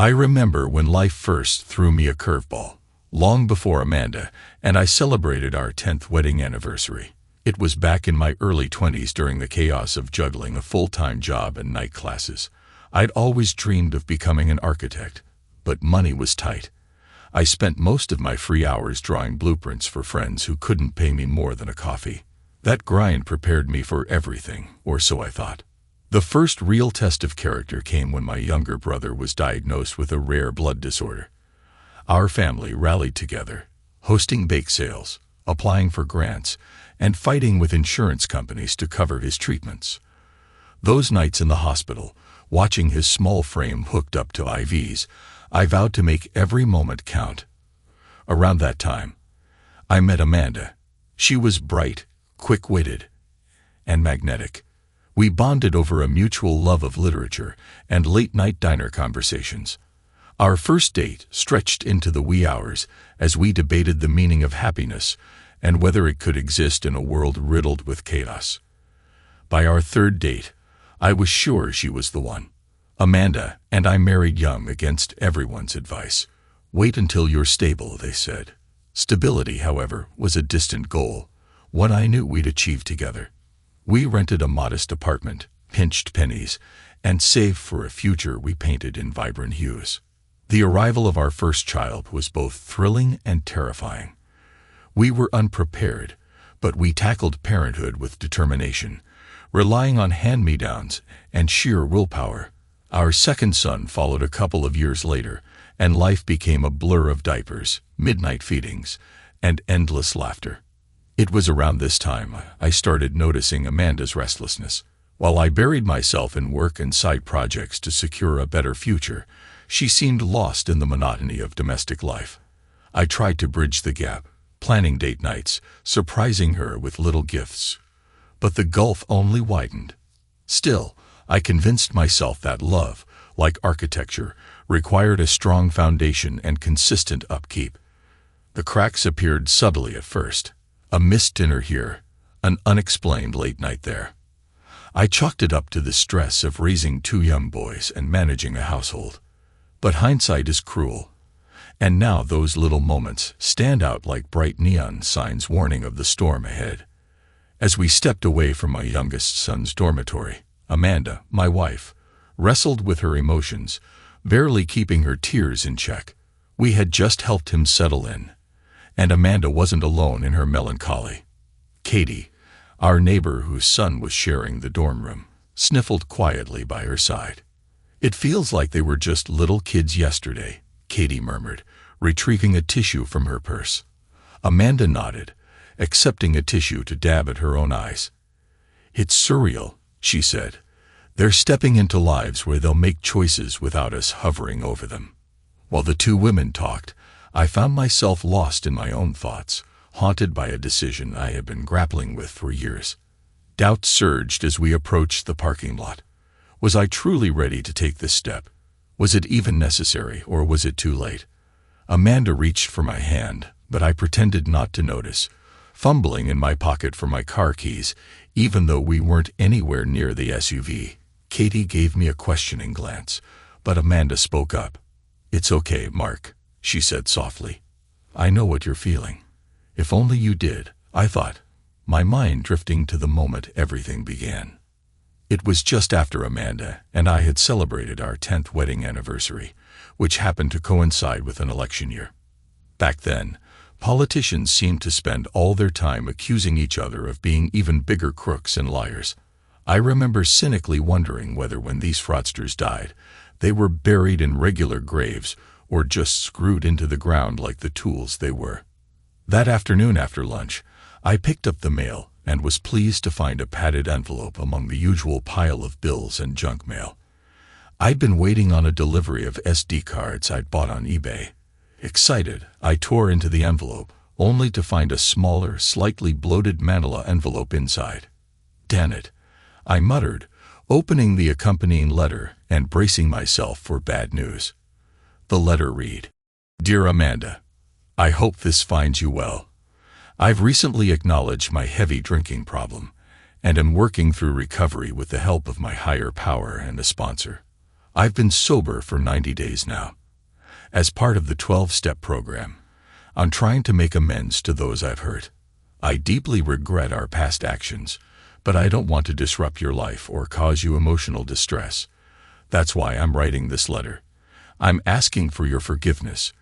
I remember when life first threw me a curveball, long before Amanda and I celebrated our 10th wedding anniversary. It was back in my early 20s during the chaos of juggling a full-time job and night classes. I'd always dreamed of becoming an architect, but money was tight. I spent most of my free hours drawing blueprints for friends who couldn't pay me more than a coffee. That grind prepared me for everything, or so I thought. The first real test of character came when my younger brother was diagnosed with a rare blood disorder. Our family rallied together, hosting bake sales, applying for grants, and fighting with insurance companies to cover his treatments. Those nights in the hospital, watching his small frame hooked up to IVs, I vowed to make every moment count. Around that time, I met Amanda. She was bright, quick-witted, and magnetic. We bonded over a mutual love of literature and late-night diner conversations. Our first date stretched into the wee hours as we debated the meaning of happiness and whether it could exist in a world riddled with chaos. By our third date, I was sure she was the one. Amanda and I married young against everyone's advice. Wait until you're stable, they said. Stability, however, was a distant goal, one I knew we'd achieve together. We rented a modest apartment, pinched pennies, and saved for a future we painted in vibrant hues. The arrival of our first child was both thrilling and terrifying. We were unprepared, but we tackled parenthood with determination, relying on hand-me-downs and sheer willpower. Our second son followed a couple of years later, and life became a blur of diapers, midnight feedings, and endless laughter. It was around this time I started noticing Amanda's restlessness. While I buried myself in work and side projects to secure a better future, she seemed lost in the monotony of domestic life. I tried to bridge the gap, planning date nights, surprising her with little gifts. But the gulf only widened. Still, I convinced myself that love, like architecture, required a strong foundation and consistent upkeep. The cracks appeared subtly at first. A missed dinner here, an unexplained late night there. I chalked it up to the stress of raising two young boys and managing a household. But hindsight is cruel, and now those little moments stand out like bright neon signs warning of the storm ahead. As we stepped away from my youngest son's dormitory, Amanda, my wife, wrestled with her emotions, barely keeping her tears in check. We had just helped him settle in, and Amanda wasn't alone in her melancholy. Katie, our neighbor whose son was sharing the dorm room, sniffled quietly by her side. "It feels like they were just little kids yesterday," Katie murmured, retrieving a tissue from her purse. Amanda nodded, accepting a tissue to dab at her own eyes. "It's surreal," she said. "They're stepping into lives where they'll make choices without us hovering over them." While the two women talked, I found myself lost in my own thoughts, haunted by a decision I had been grappling with for years. Doubt surged as we approached the parking lot. Was I truly ready to take this step? Was it even necessary, or was it too late? Amanda reached for my hand, but I pretended not to notice, fumbling in my pocket for my car keys, even though we weren't anywhere near the SUV. Katie gave me a questioning glance, but Amanda spoke up. "It's okay, Mark," she said softly. "I know what you're feeling. If only you did," I thought, my mind drifting to the moment everything began. It was just after Amanda and I had celebrated our 10th wedding anniversary, which happened to coincide with an election year. Back then, politicians seemed to spend all their time accusing each other of being even bigger crooks and liars. I remember cynically wondering whether when these fraudsters died, they were buried in regular graves or just screwed into the ground like the tools they were. That afternoon after lunch, I picked up the mail and was pleased to find a padded envelope among the usual pile of bills and junk mail. I'd been waiting on a delivery of SD cards I'd bought on eBay. Excited, I tore into the envelope, only to find a smaller, slightly bloated manila envelope inside. "Damn it," I muttered, opening the accompanying letter and bracing myself for bad news. The letter read, "Dear Amanda, I hope this finds you well. I've recently acknowledged my heavy drinking problem, and am working through recovery with the help of my higher power and a sponsor. I've been sober for 90 days now. As part of the 12-step program, I'm trying to make amends to those I've hurt. I deeply regret our past actions, but I don't want to disrupt your life or cause you emotional distress. That's why I'm writing this letter. I'm asking for your forgiveness,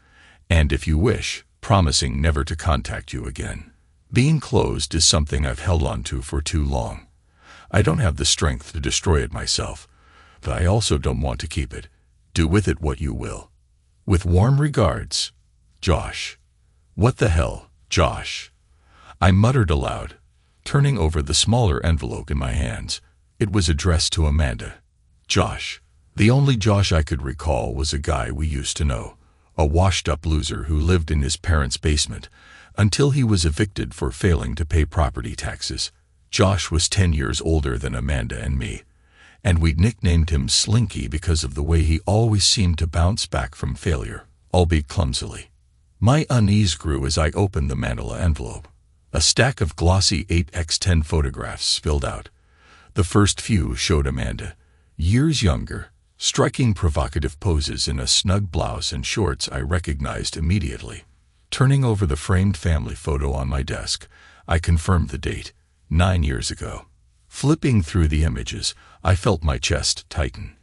and if you wish, promising never to contact you again. Being closed is something I've held on to for too long. I don't have the strength to destroy it myself, but I also don't want to keep it. Do with it what you will. With warm regards, Josh. What the hell, Josh? I muttered aloud, turning over the smaller envelope in my hands. It was addressed to Amanda. Josh. The only Josh I could recall was a guy we used to know, a washed-up loser who lived in his parents' basement until he was evicted for failing to pay property taxes. Josh was 10 years older than Amanda and me, and we'd nicknamed him Slinky because of the way he always seemed to bounce back from failure, albeit clumsily. My unease grew as I opened the manila envelope. A stack of glossy 8x10 photographs spilled out. The first few showed Amanda, years younger, striking provocative poses in a snug blouse and shorts I recognized immediately. Turning over the framed family photo on my desk, I confirmed the date, 9 years ago. Flipping through the images, I felt my chest tighten.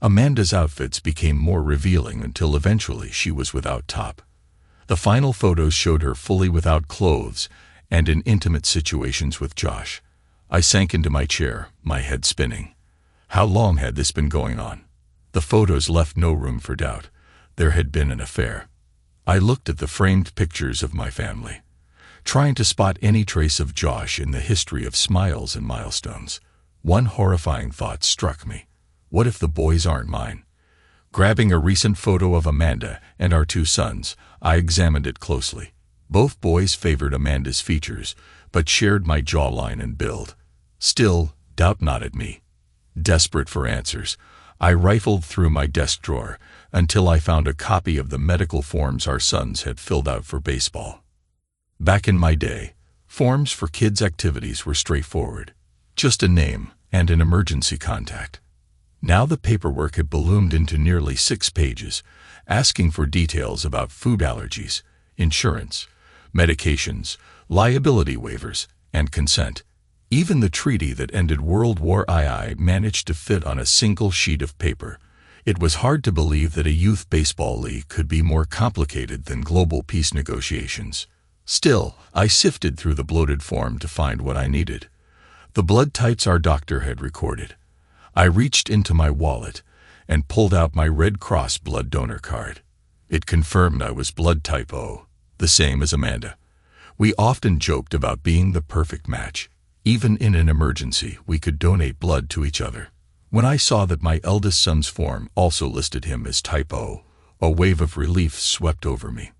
Amanda's outfits became more revealing until eventually she was without top. The final photos showed her fully without clothes and in intimate situations with Josh. I sank into my chair, my head spinning. How long had this been going on? The photos left no room for doubt. There had been an affair. I looked at the framed pictures of my family, trying to spot any trace of Josh in the history of smiles and milestones. One horrifying thought struck me. What if the boys aren't mine? Grabbing a recent photo of Amanda and our 2 sons, I examined it closely. Both boys favored Amanda's features, but shared my jawline and build. Still, doubt knotted me. Desperate for answers, I rifled through my desk drawer until I found a copy of the medical forms our sons had filled out for baseball. Back in my day, forms for kids' activities were straightforward. Just a name and an emergency contact. Now the paperwork had ballooned into nearly 6 pages, asking for details about food allergies, insurance, medications, liability waivers, and consent. Even the treaty that ended World War II managed to fit on a single sheet of paper. It was hard to believe that a youth baseball league could be more complicated than global peace negotiations. Still, I sifted through the bloated form to find what I needed. The blood types our doctor had recorded. I reached into my wallet and pulled out my Red Cross blood donor card. It confirmed I was blood type O, the same as Amanda. We often joked about being the perfect match. Even in an emergency, we could donate blood to each other. When I saw that my eldest son's form also listed him as type O, a wave of relief swept over me.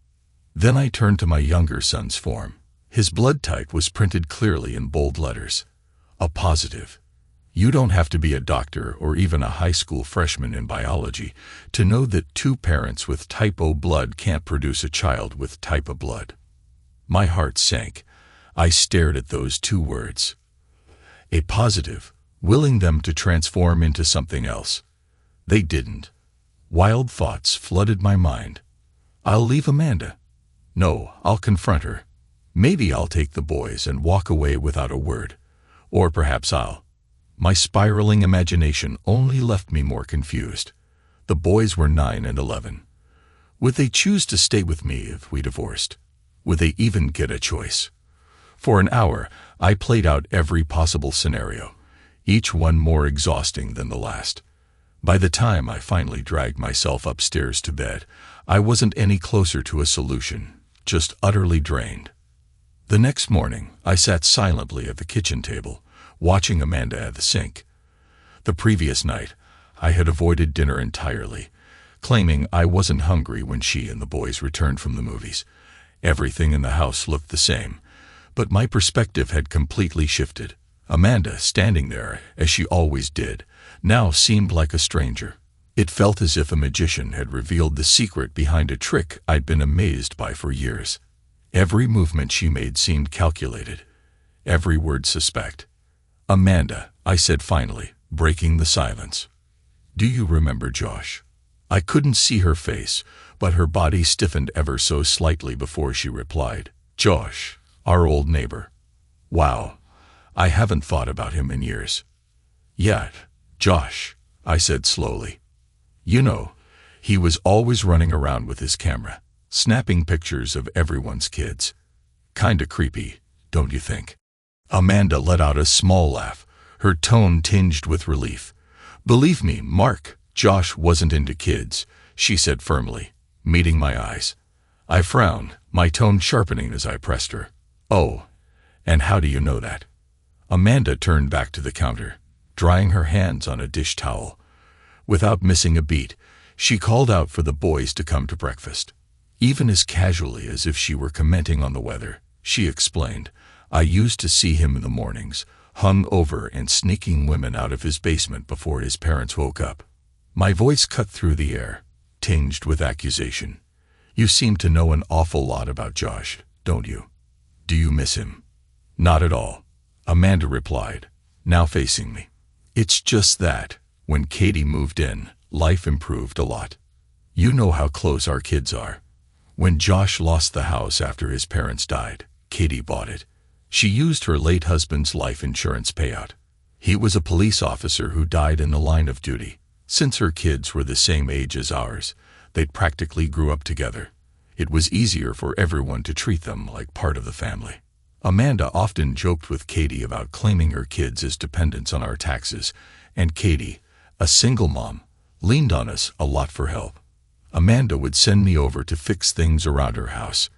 Then I turned to my younger son's form. His blood type was printed clearly in bold letters. A positive. You don't have to be a doctor or even a high school freshman in biology to know that 2 parents with type O blood can't produce a child with type O blood. My heart sank. I stared at those 2 words. A positive, willing them to transform into something else. They didn't. Wild thoughts flooded my mind. I'll leave Amanda. No, I'll confront her. Maybe I'll take the boys and walk away without a word. Or perhaps I'll. My spiraling imagination only left me more confused. The boys were 9 and 11. Would they choose to stay with me if we divorced? Would they even get a choice? For an hour, I played out every possible scenario, each one more exhausting than the last. By the time I finally dragged myself upstairs to bed, I wasn't any closer to a solution, just utterly drained. The next morning, I sat silently at the kitchen table, watching Amanda at the sink. The previous night, I had avoided dinner entirely, claiming I wasn't hungry when she and the boys returned from the movies. Everything in the house looked the same, but my perspective had completely shifted. Amanda, standing there, as she always did, now seemed like a stranger. It felt as if a magician had revealed the secret behind a trick I'd been amazed by for years. Every movement she made seemed calculated, every word suspect. "Amanda," I said finally, breaking the silence. Do you remember Josh? I couldn't see her face, but her body stiffened ever so slightly before she replied. Josh, our old neighbor. Wow, I haven't thought about him in years. Yet, Josh, I said slowly. You know, he was always running around with his camera, snapping pictures of everyone's kids. Kinda creepy, don't you think? Amanda let out a small laugh, her tone tinged with relief. Believe me, Mark, Josh wasn't into kids, she said firmly, meeting my eyes. I frowned, my tone sharpening as I pressed her. Oh, and how do you know that? Amanda turned back to the counter, drying her hands on a dish towel. Without missing a beat, she called out for the boys to come to breakfast. Even as casually as if she were commenting on the weather, she explained, I used to see him in the mornings, hung over and sneaking women out of his basement before his parents woke up. My voice cut through the air, tinged with accusation. You seem to know an awful lot about Josh, don't you? Do you miss him? Not at all, Amanda replied, now facing me. It's just that, when Katie moved in, life improved a lot. You know how close our kids are. When Josh lost the house after his parents died, Katie bought it. She used her late husband's life insurance payout. He was a police officer who died in the line of duty. Since her kids were the same age as ours, they practically grew up together. It was easier for everyone to treat them like part of the family. Amanda often joked with Katie about claiming her kids as dependents on our taxes, and Katie, a single mom, leaned on us a lot for help. Amanda would send me over to fix things around her house.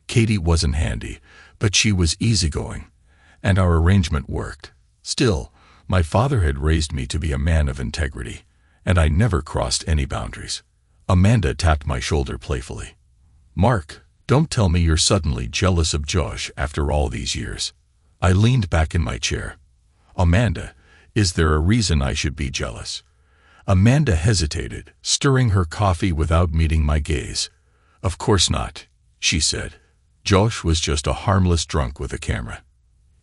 Katie wasn't handy, but she was easygoing, and our arrangement worked. Still, my father had raised me to be a man of integrity, and I never crossed any boundaries. Amanda tapped my shoulder playfully. Mark, don't tell me you're suddenly jealous of Josh after all these years. I leaned back in my chair. Amanda, is there a reason I should be jealous? Amanda hesitated, stirring her coffee without meeting my gaze. Of course not, she said. Josh was just a harmless drunk with a camera.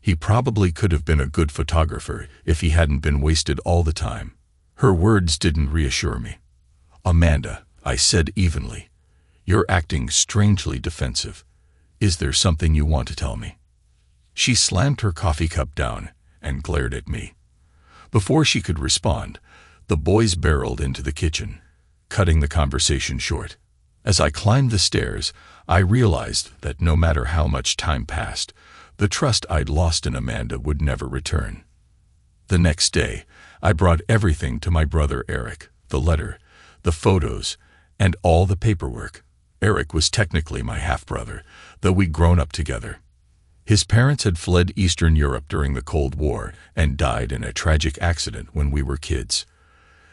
He probably could have been a good photographer if he hadn't been wasted all the time. Her words didn't reassure me. Amanda, I said evenly, you're acting strangely defensive. Is there something you want to tell me? She slammed her coffee cup down and glared at me. Before she could respond, the boys barreled into the kitchen, cutting the conversation short. As I climbed the stairs, I realized that no matter how much time passed, the trust I'd lost in Amanda would never return. The next day, I brought everything to my brother Eric, the letter, the photos, and all the paperwork. Eric was technically my half-brother, though we'd grown up together. His parents had fled Eastern Europe during the Cold War and died in a tragic accident when we were kids.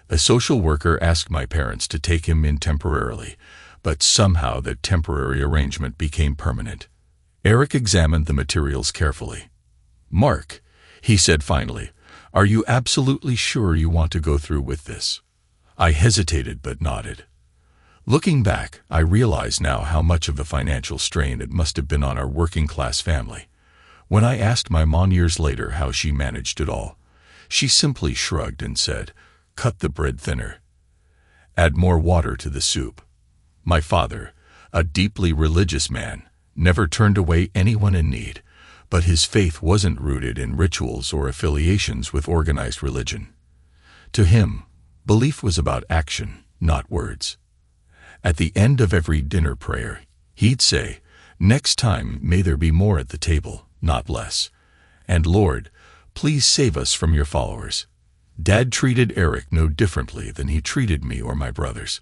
A social worker asked my parents to take him in temporarily, but somehow the temporary arrangement became permanent. Eric examined the materials carefully. Mark, he said finally, are you absolutely sure you want to go through with this? I hesitated but nodded. Looking back, I realize now how much of a financial strain it must have been on our working-class family. When I asked my mom years later how she managed it all, she simply shrugged and said, cut the bread thinner. Add more water to the soup. My father, a deeply religious man, never turned away anyone in need, but his faith wasn't rooted in rituals or affiliations with organized religion. To him, belief was about action, not words. At the end of every dinner prayer, he'd say, next time may there be more at the table, not less. And Lord, please save us from your followers. Dad treated Eric no differently than he treated me or my brothers.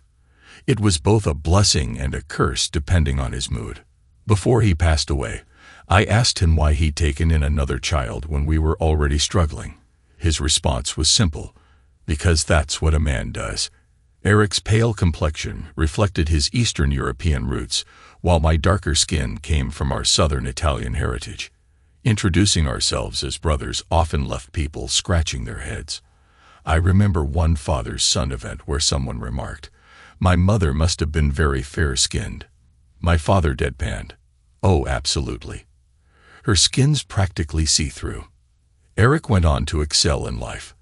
It was both a blessing and a curse depending on his mood. Before he passed away, I asked him why he'd taken in another child when we were already struggling. His response was simple, because that's what a man does. Eric's pale complexion reflected his Eastern European roots, while my darker skin came from our Southern Italian heritage. Introducing ourselves as brothers often left people scratching their heads. I remember one father's son event where someone remarked, my mother must have been very fair-skinned. My father deadpanned, oh, absolutely. Her skin's practically see-through. Eric went on to excel in life.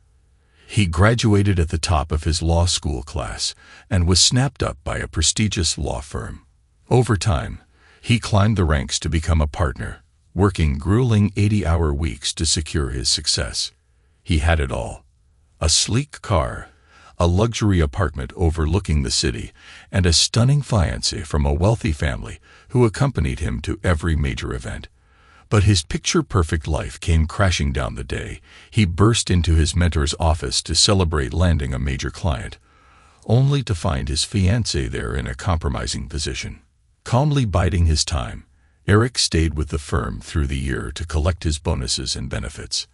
He graduated at the top of his law school class and was snapped up by a prestigious law firm. Over time, he climbed the ranks to become a partner, working grueling 80-hour weeks to secure his success. He had it all: a sleek car, a luxury apartment overlooking the city, and a stunning fiancée from a wealthy family who accompanied him to every major event. But his picture-perfect life came crashing down the day he burst into his mentor's office to celebrate landing a major client, only to find his fiancée there in a compromising position. Calmly biding his time, Eric stayed with the firm through the year to collect his bonuses and benefits.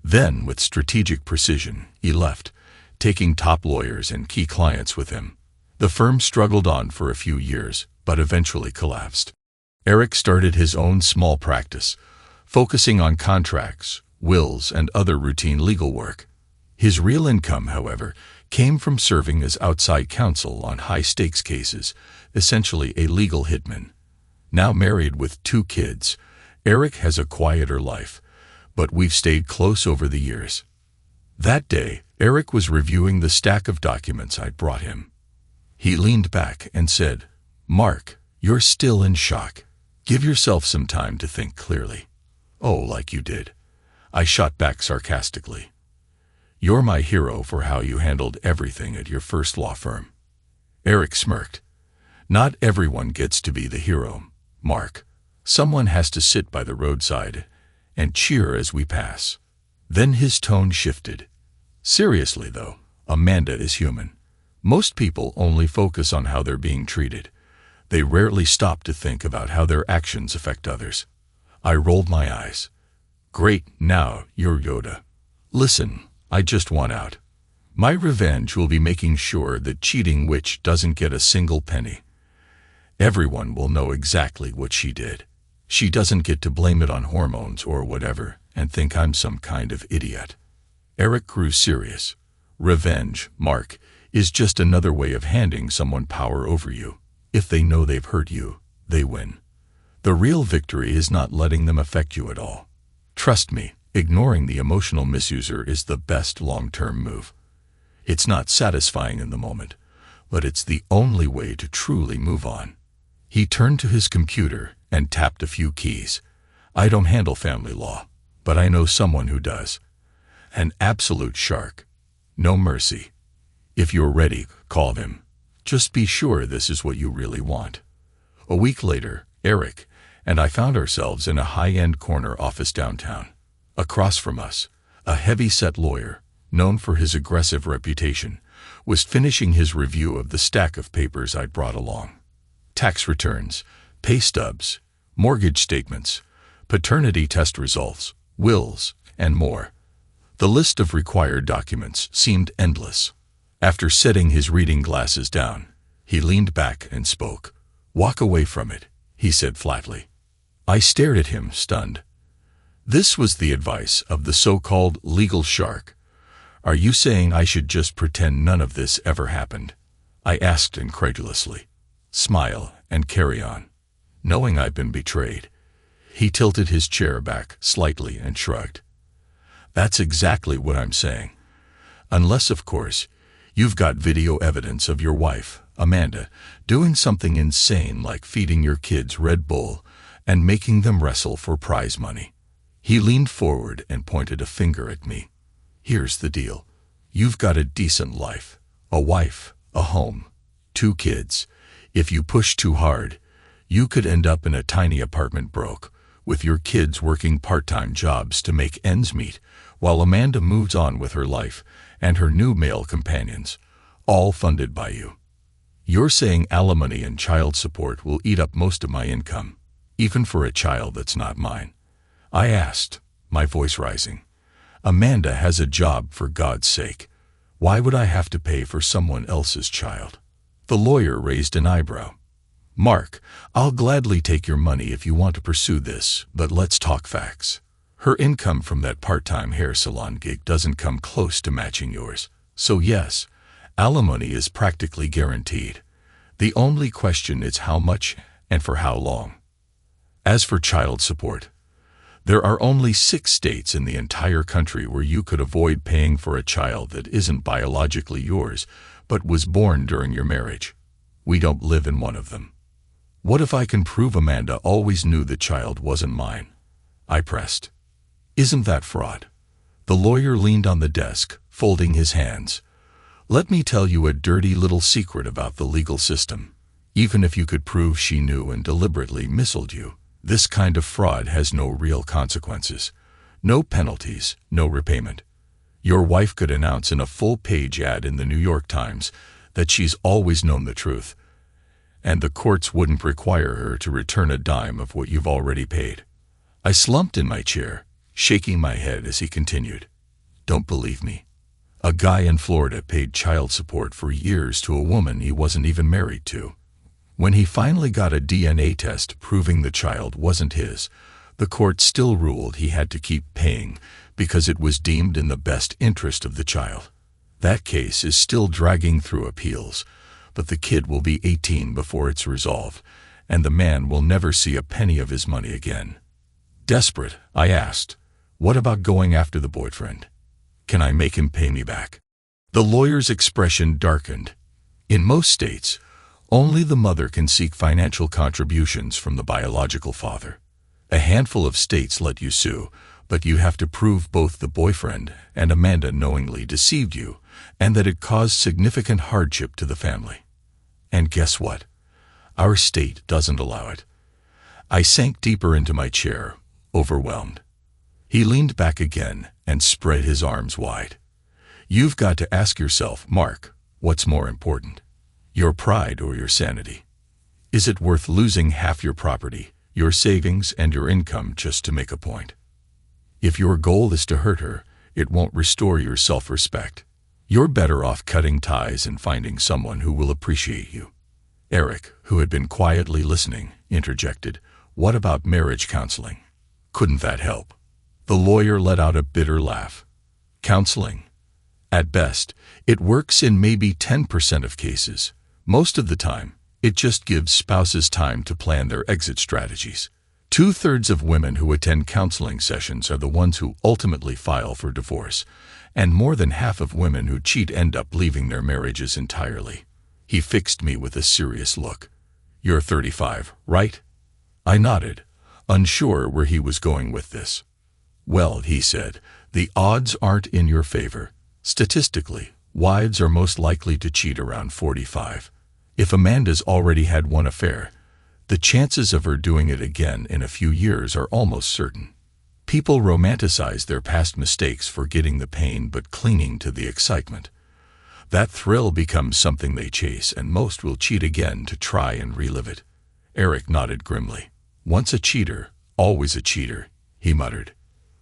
Then, with strategic precision, he left, taking top lawyers and key clients with him. The firm struggled on for a few years, but eventually collapsed. Eric started his own small practice, focusing on contracts, wills, and other routine legal work. His real income, however, came from serving as outside counsel on high-stakes cases, essentially a legal hitman. Now married with 2 kids, Eric has a quieter life, but we've stayed close over the years. That day, Eric was reviewing the stack of documents I'd brought him. He leaned back and said, "Mark, you're still in shock. Give yourself some time to think clearly." "Oh, like you did," I shot back sarcastically. "You're my hero for how you handled everything at your first law firm." Eric smirked. "Not everyone gets to be the hero, Mark. Someone has to sit by the roadside and cheer as we pass." Then his tone shifted. "Seriously, though, Amanda is human. Most people only focus on how they're being treated. They rarely stop to think about how their actions affect others." I rolled my eyes. "Great, now you're Yoda. Listen, I just want out. My revenge will be making sure that cheating witch doesn't get a single penny. Everyone will know exactly what she did. She doesn't get to blame it on hormones or whatever and think I'm some kind of idiot." Eric grew serious. "Revenge, Mark, is just another way of handing someone power over you. If they know they've hurt you, they win. The real victory is not letting them affect you at all. Trust me, ignoring the emotional misuser is the best long-term move. It's not satisfying in the moment, but it's the only way to truly move on." He turned to his computer and tapped a few keys. "I don't handle family law, but I know someone who does. An absolute shark. No mercy. If you're ready, call him. Just be sure this is what you really want." A week later, Eric and I found ourselves in a high-end corner office downtown. Across from us, a heavy-set lawyer, known for his aggressive reputation, was finishing his review of the stack of papers I'd brought along. Tax returns, pay stubs, mortgage statements, paternity test results, wills, and more. The list of required documents seemed endless. After setting his reading glasses down, he leaned back and spoke. "Walk away from it," he said flatly. I stared at him, stunned. This was the advice of the so-called legal shark. "Are you saying I should just pretend none of this ever happened?" I asked incredulously. "Smile and carry on." Knowing I'd been betrayed, he tilted his chair back slightly and shrugged. "That's exactly what I'm saying. Unless, of course, you've got video evidence of your wife, Amanda, doing something insane like feeding your kids Red Bull and making them wrestle for prize money." He leaned forward and pointed a finger at me. "Here's the deal. You've got a decent life, a wife, a home, 2 kids. If you push too hard, you could end up in a tiny apartment broke, with your kids working part-time jobs to make ends meet, while Amanda moves on with her life and her new male companions, all funded by you. You're saying alimony and child support will eat up most of my income, even for a child that's not mine?" I asked, my voice rising. "Amanda has a job, for God's sake. Why would I have to pay for someone else's child?" The lawyer raised an eyebrow. "Mark, I'll gladly take your money if you want to pursue this, but let's talk facts. Her income from that part-time hair salon gig doesn't come close to matching yours. So yes, alimony is practically guaranteed. The only question is how much and for how long. As for child support, There are only 6 states in the entire country where you could avoid paying for a child that isn't biologically yours, but was born during your marriage. We don't live in one of them. What if I can prove Amanda always knew the child wasn't mine? I pressed. Isn't that fraud? The lawyer leaned on the desk, folding his hands. Let me tell you a dirty little secret about the legal system. Even if you could prove she knew and deliberately misled you, this kind of fraud has no real consequences. No penalties, no repayment. Your wife could announce in a full-page ad in the New York Times that she's always known the truth, and the courts wouldn't require her to return a dime of what you've already paid. I slumped in my chair, shaking my head as he continued. Don't believe me? A guy in Florida paid child support for years to a woman he wasn't even married to. When he finally got a DNA test proving the child wasn't his, the court still ruled he had to keep paying because it was deemed in the best interest of the child. That case is still dragging through appeals, but the kid will be 18 before it's resolved, and the man will never see a penny of his money again. Desperate, I asked, what about going after the boyfriend? Can I make him pay me back? The lawyer's expression darkened. In most states, only the mother can seek financial contributions from the biological father. A handful of states let you sue, but you have to prove both the boyfriend and Amanda knowingly deceived you, and that it caused significant hardship to the family. And guess what? Our state doesn't allow it. I sank deeper into my chair, overwhelmed. He leaned back again and spread his arms wide. You've got to ask yourself, Mark, what's more important? Your pride or your sanity? Is it worth losing half your property, your savings, and your income just to make a point? If your goal is to hurt her, it won't restore your self-respect. You're better off cutting ties and finding someone who will appreciate you. Eric, who had been quietly listening, interjected, what about marriage counseling? Couldn't that help? The lawyer let out a bitter laugh. Counseling? At best, it works in maybe 10% of cases. Most of the time, it just gives spouses time to plan their exit strategies. 2/3 of women who attend counseling sessions are the ones who ultimately file for divorce, and more than half of women who cheat end up leaving their marriages entirely. He fixed me with a serious look. You're 35, right? I nodded, unsure where he was going with this. Well, he said, the odds aren't in your favor. Statistically, wives are most likely to cheat around 45. If Amanda's already had one affair, the chances of her doing it again in a few years are almost certain. People romanticize their past mistakes, forgetting the pain but clinging to the excitement. That thrill becomes something they chase, and most will cheat again to try and relive it. Eric nodded grimly. Once a cheater, always a cheater, he muttered.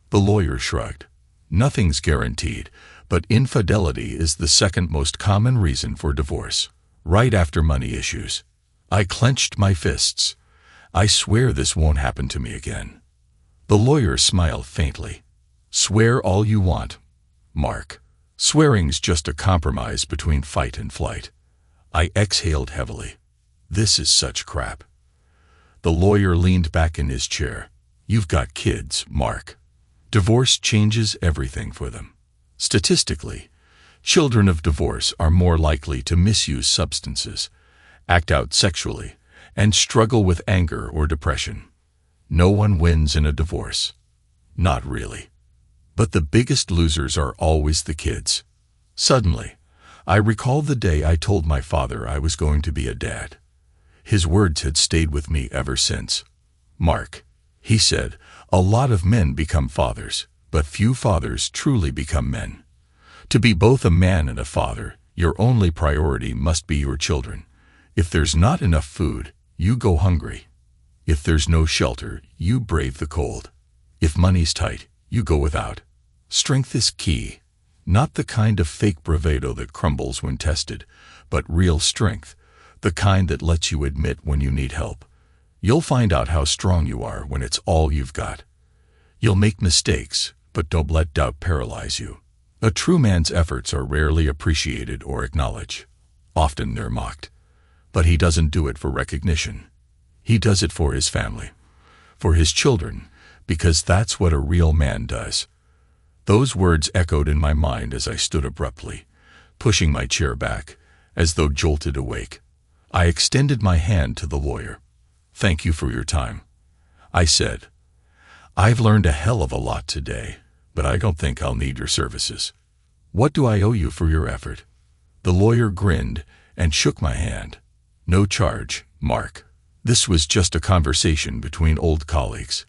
The lawyer shrugged. Nothing's guaranteed, but infidelity is the second most common reason for divorce, right after money issues. I clenched my fists. I swear this won't happen to me again. The lawyer smiled faintly. Swear all you want, Mark. Swearing's just a compromise between fight and flight. I exhaled heavily. This is such crap. The lawyer leaned back in his chair. You've got kids, Mark. Divorce changes everything for them. Statistically, children of divorce are more likely to misuse substances, act out sexually, and struggle with anger or depression. No one wins in a divorce. Not really. But the biggest losers are always the kids. Suddenly, I recalled the day I told my father I was going to be a dad. His words had stayed with me ever since. Mark, he said, a lot of men become fathers, but few fathers truly become men. To be both a man and a father, your only priority must be your children. If there's not enough food, you go hungry. If there's no shelter, you brave the cold. If money's tight, you go without. Strength is key. Not the kind of fake bravado that crumbles when tested, but real strength, the kind that lets you admit when you need help. You'll find out how strong you are when it's all you've got. You'll make mistakes, but don't let doubt paralyze you. A true man's efforts are rarely appreciated or acknowledged. Often they're mocked. But he doesn't do it for recognition. He does it for his family, for his children, because that's what a real man does." Those words echoed in my mind as I stood abruptly, pushing my chair back, as though jolted awake. I extended my hand to the lawyer. "Thank you for your time," I said. "I've learned a hell of a lot today, but I don't think I'll need your services." "What do I owe you for your effort?" The lawyer grinned and shook my hand. "No charge, Mark. This was just a conversation between old colleagues.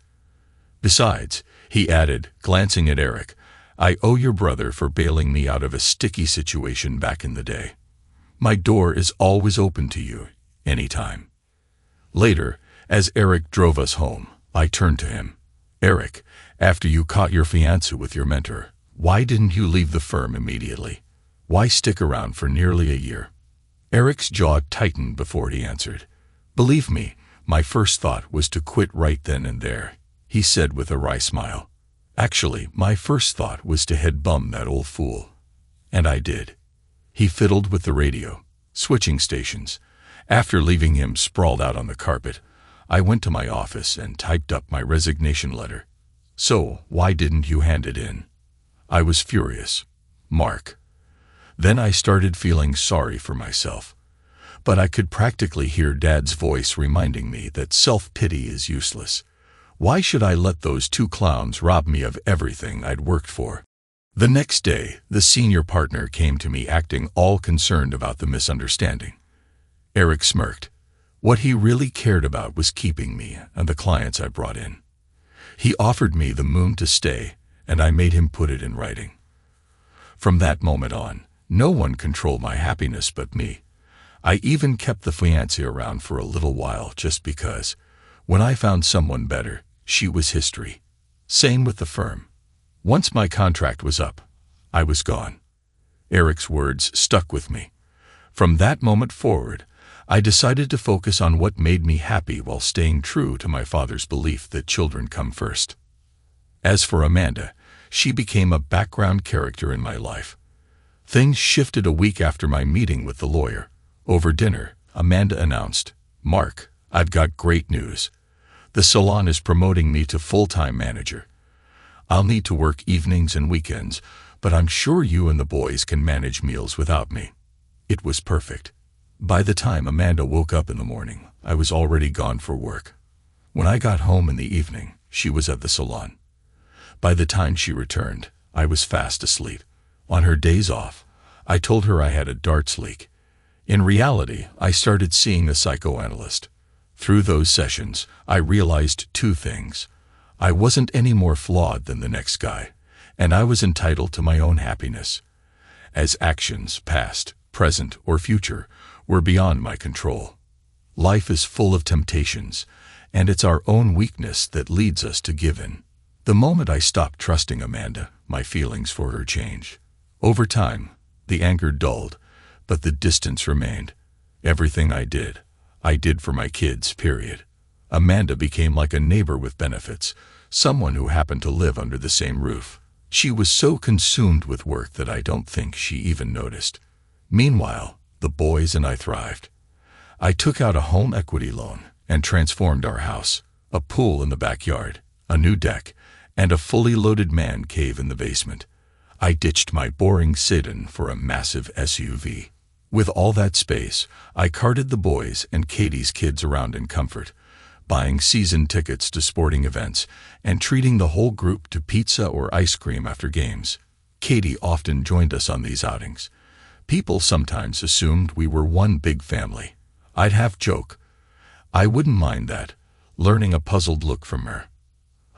Besides," he added, glancing at Eric, "I owe your brother for bailing me out of a sticky situation back in the day. My door is always open to you, anytime." Later, as Eric drove us home, I turned to him. "Eric, after you caught your fiancé with your mentor, why didn't you leave the firm immediately? Why stick around for nearly a year?" Eric's jaw tightened before he answered. "Believe me, my first thought was to quit right then and there," he said with a wry smile. "Actually, my first thought was to head bum that old fool. And I did." He fiddled with the radio, switching stations. After leaving him sprawled out on the carpet, I went to my office and typed up my resignation letter. "So, why didn't you hand it in?" I was furious. "Mark." Then I started feeling sorry for myself. But I could practically hear Dad's voice reminding me that self-pity is useless. Why should I let those two clowns rob me of everything I'd worked for? The next day, the senior partner came to me acting all concerned about the misunderstanding. Eric smirked. What he really cared about was keeping me and the clients I brought in. He offered me the moon to stay, and I made him put it in writing. From that moment on, no one controlled my happiness but me. I even kept the fiancée around for a little while just because. When I found someone better, she was history. Same with the firm. Once my contract was up, I was gone. Eric's words stuck with me. From that moment forward, I decided to focus on what made me happy while staying true to my father's belief that children come first. As for Amanda, she became a background character in my life. Things shifted a week after my meeting with the lawyer. Over dinner, Amanda announced, "Mark, I've got great news. The salon is promoting me to full-time manager. I'll need to work evenings and weekends, but I'm sure you and the boys can manage meals without me." It was perfect. By the time Amanda woke up in the morning, I was already gone for work. When I got home in the evening, she was at the salon. By the time she returned, I was fast asleep. On her days off, I told her I had a darts leak. In reality, I started seeing a psychoanalyst. Through those sessions, I realized two things. I wasn't any more flawed than the next guy, and I was entitled to my own happiness. As actions, past, present, or future, were beyond my control. Life is full of temptations, and it's our own weakness that leads us to give in. The moment I stopped trusting Amanda, my feelings for her changed. Over time, the anger dulled, but the distance remained. Everything I did for my kids, period. Amanda became like a neighbor with benefits, someone who happened to live under the same roof. She was so consumed with work that I don't think she even noticed. Meanwhile, the boys and I thrived. I took out a home equity loan and transformed our house, a pool in the backyard, a new deck, and a fully loaded man cave in the basement. I ditched my boring sedan for a massive SUV. With all that space, I carted the boys and Katie's kids around in comfort, buying season tickets to sporting events and treating the whole group to pizza or ice cream after games. Katie often joined us on these outings. People sometimes assumed we were one big family. I'd half joke, I wouldn't mind that, learning a puzzled look from her.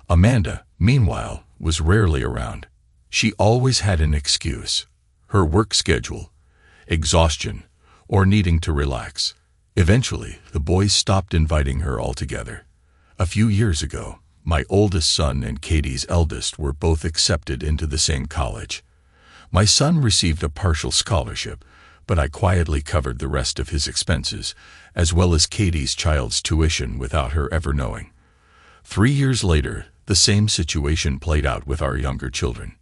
Amanda, meanwhile, was rarely around. She always had an excuse: her work schedule, exhaustion, or needing to relax. Eventually, the boys stopped inviting her altogether. A few years ago, my oldest son and Katie's eldest were both accepted into the same college. My son received a partial scholarship, but I quietly covered the rest of his expenses, as well as Katie's child's tuition without her ever knowing. 3 years later, the same situation played out with our younger children.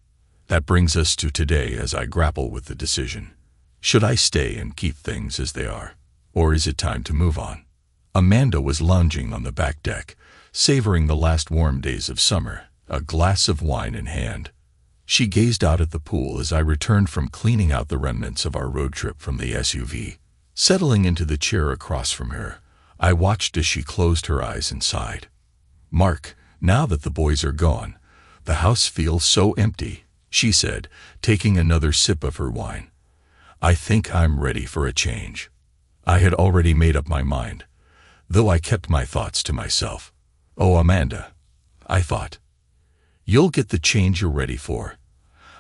That brings us to today as I grapple with the decision. Should I stay and keep things as they are? Or is it time to move on? Amanda was lounging on the back deck, savoring the last warm days of summer, a glass of wine in hand. She gazed out at the pool as I returned from cleaning out the remnants of our road trip from the SUV. Settling into the chair across from her, I watched as she closed her eyes and sighed. "Mark, now that the boys are gone, the house feels so empty," she said, taking another sip of her wine. "I think I'm ready for a change." I had already made up my mind, though I kept my thoughts to myself. "Oh, Amanda," I thought, "you'll get the change you're ready for."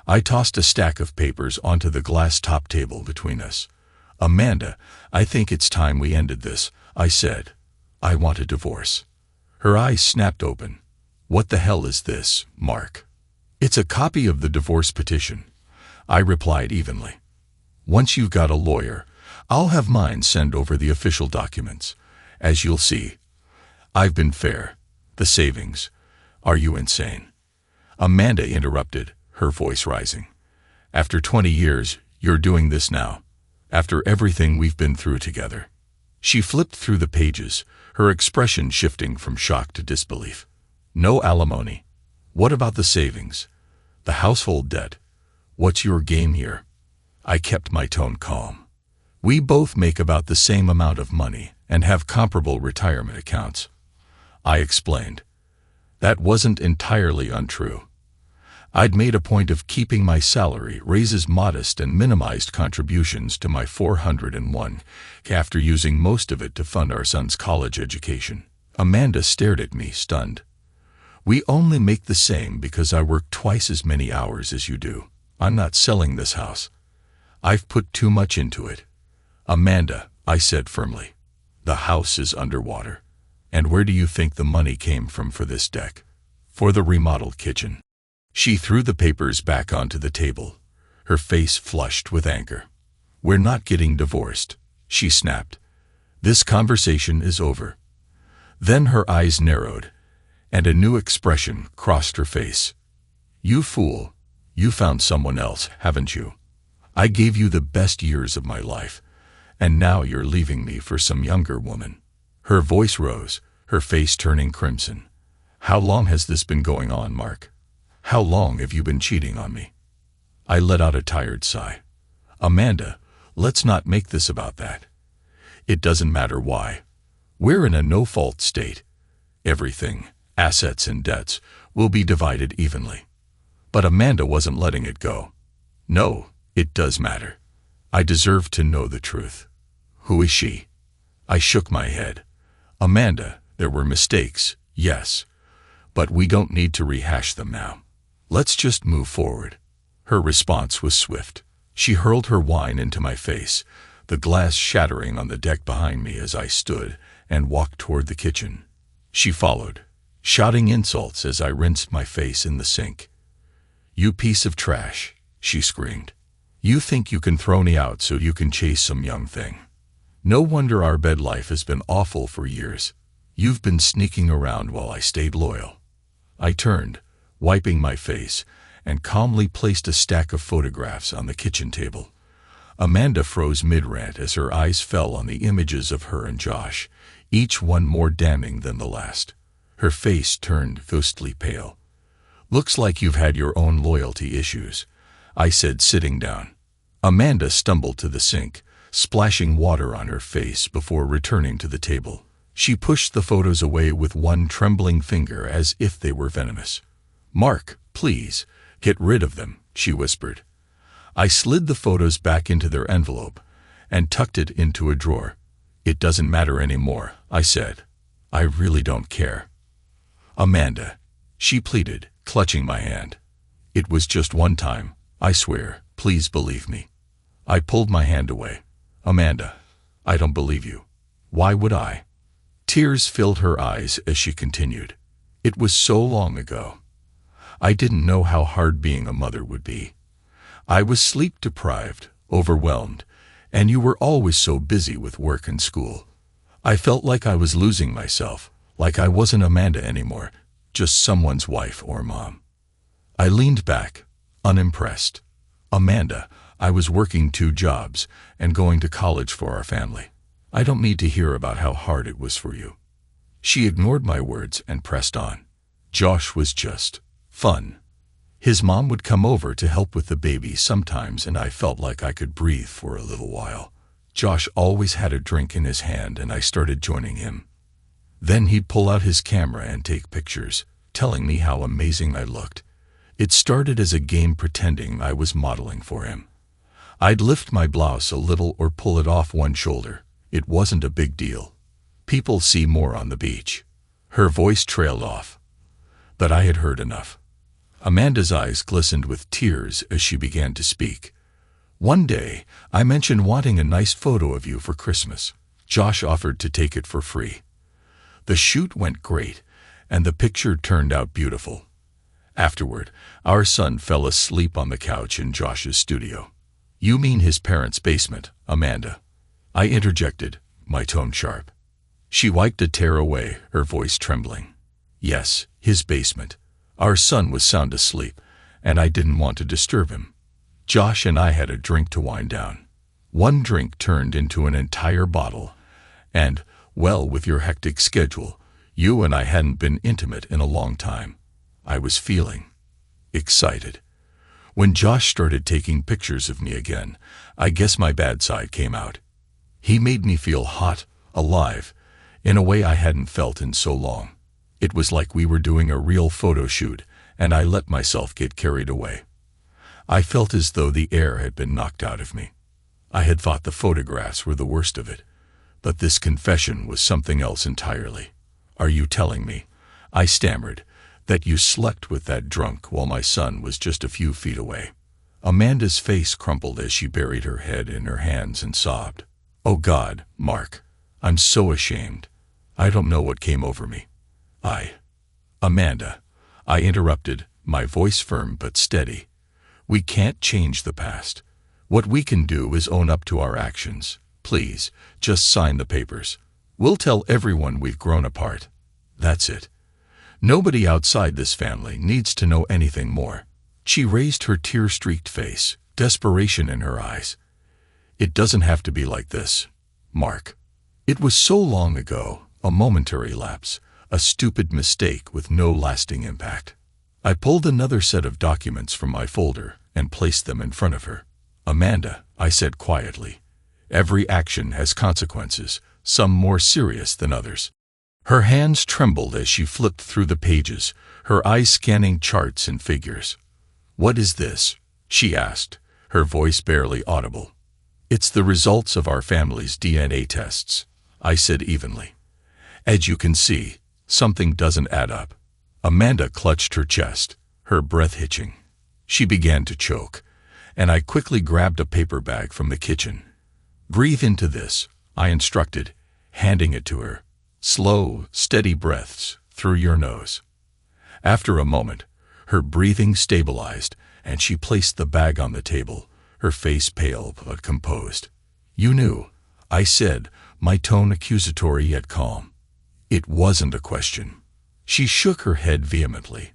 I tossed a stack of papers onto the glass top table between us. "Amanda, I think it's time we ended this," I said. "I want a divorce." Her eyes snapped open. "What the hell is this, Mark?" "It's a copy of the divorce petition," I replied evenly. "Once you've got a lawyer, I'll have mine send over the official documents. As you'll see, I've been fair. The savings. Are you insane?" Amanda interrupted, her voice rising. "After 20 years, you're doing this now. After everything we've been through together." She flipped through the pages, her expression shifting from shock to disbelief. "No alimony. What about the savings? The household debt? What's your game here?" I kept my tone calm. "We both make about the same amount of money and have comparable retirement accounts," I explained. That wasn't entirely untrue. I'd made a point of keeping my salary raises modest and minimized contributions to my 401 after using most of it to fund our son's college education. Amanda stared at me, stunned. "We only make the same because I work twice as many hours as you do. I'm not selling this house. I've put too much into it." "Amanda," I said firmly, "the house is underwater. And where do you think the money came from for this deck? For the remodeled kitchen?" She threw the papers back onto the table, her face flushed with anger. "We're not getting divorced," she snapped. "This conversation is over." Then her eyes narrowed, and a new expression crossed her face. "You fool, you found someone else, haven't you? I gave you the best years of my life, and now you're leaving me for some younger woman." Her voice rose, her face turning crimson. "How long has this been going on, Mark? How long have you been cheating on me?" I let out a tired sigh. "Amanda, let's not make this about that. It doesn't matter why. We're in a no-fault state. Everything, assets and debts, will be divided evenly." But Amanda wasn't letting it go. "No, it does matter. I deserve to know the truth." "Who is she?" I shook my head. "Amanda, there were mistakes, yes, but we don't need to rehash them now. Let's just move forward." Her response was swift. She hurled her wine into my face, the glass shattering on the deck behind me as I stood and walked toward the kitchen. She followed, shouting insults as I rinsed my face in the sink. "You piece of trash," she screamed. "You think you can throw me out so you can chase some young thing? No wonder our bed life has been awful for years. You've been sneaking around while I stayed loyal." I turned, wiping my face, and calmly placed a stack of photographs on the kitchen table. Amanda froze mid-rant as her eyes fell on the images of her and Josh, each one more damning than the last. Her face turned ghostly pale. "Looks like you've had your own loyalty issues," I said, sitting down. Amanda stumbled to the sink, splashing water on her face before returning to the table. She pushed the photos away with one trembling finger as if they were venomous. "Mark, please, get rid of them," she whispered. I slid the photos back into their envelope and tucked it into a drawer. "It doesn't matter anymore," I said. "I really don't care." "Amanda," she pleaded, clutching my hand. "It was just one time, I swear, please believe me." I pulled my hand away. "Amanda, I don't believe you. Why would I?" Tears filled her eyes as she continued. "It was so long ago. I didn't know how hard being a mother would be. I was sleep-deprived, overwhelmed, and you were always so busy with work and school. I felt like I was losing myself, like I wasn't Amanda anymore, just someone's wife or mom." I leaned back, unimpressed. "Amanda, I was working 2 jobs and going to college for our family. I don't need to hear about how hard it was for you." She ignored my words and pressed on. Josh was just fun. His mom would come over to help with the baby sometimes, and I felt like I could breathe for a little while. Josh always had a drink in his hand, and I started joining him. Then he'd pull out his camera and take pictures, telling me how amazing I looked. It started as a game, pretending I was modeling for him. I'd lift my blouse a little or pull it off one shoulder. It wasn't a big deal. People see more on the beach. Her voice trailed off. But I had heard enough. Amanda's eyes glistened with tears as she began to speak. One day, I mentioned wanting a nice photo of you for Christmas. Josh offered to take it for free. The shoot went great, and the picture turned out beautiful. Afterward, our son fell asleep on the couch in Josh's studio. You mean his parents' basement, Amanda? I interjected, my tone sharp. She wiped a tear away, her voice trembling. Yes, his basement. Our son was sound asleep, and I didn't want to disturb him. Josh and I had a drink to wind down. One drink turned into an entire bottle, and, well, with your hectic schedule, you and I hadn't been intimate in a long time. I was feeling excited. When Josh started taking pictures of me again, I guess my bad side came out. He made me feel hot, alive, in a way I hadn't felt in so long. It was like we were doing a real photo shoot, and I let myself get carried away. I felt as though the air had been knocked out of me. I had thought the photographs were the worst of it, but this confession was something else entirely. Are you telling me, I stammered, that you slept with that drunk while my son was just a few feet away? Amanda's face crumpled as she buried her head in her hands and sobbed. Oh God, Mark, I'm so ashamed. I don't know what came over me. Amanda, I interrupted, my voice firm but steady. We can't change the past. What we can do is own up to our actions. Please, just sign the papers. We'll tell everyone we've grown apart. That's it. Nobody outside this family needs to know anything more. She raised her tear-streaked face, desperation in her eyes. It doesn't have to be like this, Mark. It was so long ago, a momentary lapse, a stupid mistake with no lasting impact. I pulled another set of documents from my folder and placed them in front of her. Amanda, I said quietly, every action has consequences, some more serious than others. Her hands trembled as she flipped through the pages, her eyes scanning charts and figures. What is this? She asked, her voice barely audible. It's the results of our family's DNA tests, I said evenly. As you can see, something doesn't add up. Amanda clutched her chest, her breath hitching. She began to choke, and I quickly grabbed a paper bag from the kitchen. Breathe into this, I instructed, handing it to her. Slow, steady breaths through your nose. After a moment, her breathing stabilized, and she placed the bag on the table, her face pale but composed. You knew, I said, my tone accusatory yet calm. It wasn't a question. She shook her head vehemently,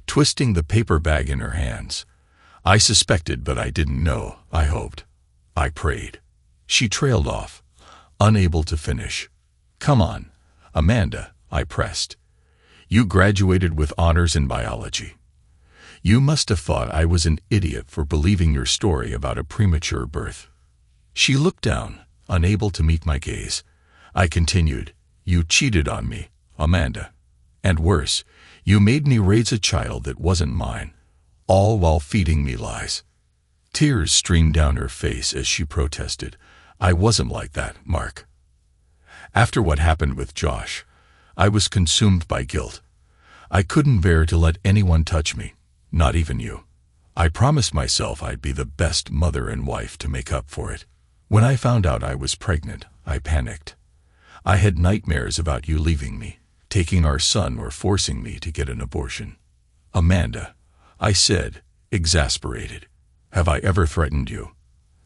twisting the paper bag in her hands. I suspected, but I didn't know, I hoped. I prayed. She trailed off, unable to finish. Come on, Amanda, I pressed. You graduated with honors in biology. You must have thought I was an idiot for believing your story about a premature birth. She looked down, unable to meet my gaze. I continued, you cheated on me, Amanda. And worse, you made me raise a child that wasn't mine, all while feeding me lies. Tears streamed down her face as she protested. I wasn't like that, Mark. After what happened with Josh, I was consumed by guilt. I couldn't bear to let anyone touch me, not even you. I promised myself I'd be the best mother and wife to make up for it. When I found out I was pregnant, I panicked. I had nightmares about you leaving me, taking our son, or forcing me to get an abortion. Amanda, I said, exasperated, have I ever threatened you?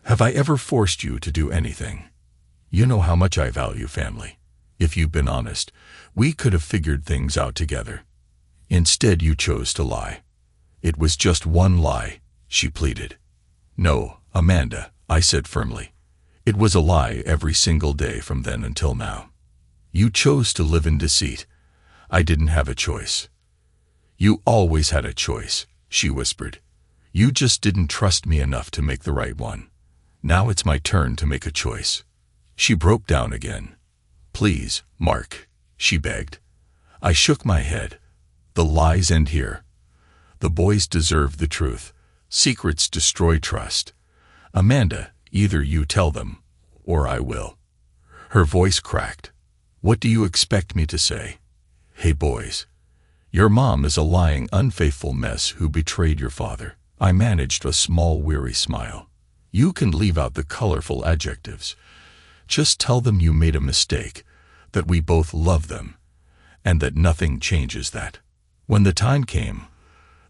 Have I ever forced you to do anything? You know how much I value family. If you've been honest, we could have figured things out together. Instead, you chose to lie. It was just one lie, she pleaded. No, Amanda, I said firmly. It was a lie every single day from then until now. You chose to live in deceit. I didn't have a choice. You always had a choice, she whispered. You just didn't trust me enough to make the right one. Now it's my turn to make a choice. She broke down again. Please, Mark, she begged. I shook my head. The lies end here. The boys deserve the truth. Secrets destroy trust. Amanda, either you tell them, or I will. Her voice cracked. What do you expect me to say? Hey boys. Your mom is a lying, unfaithful mess who betrayed your father. I managed a small, weary smile. You can leave out the colorful adjectives. Just tell them you made a mistake, that we both love them, and that nothing changes that. When the time came,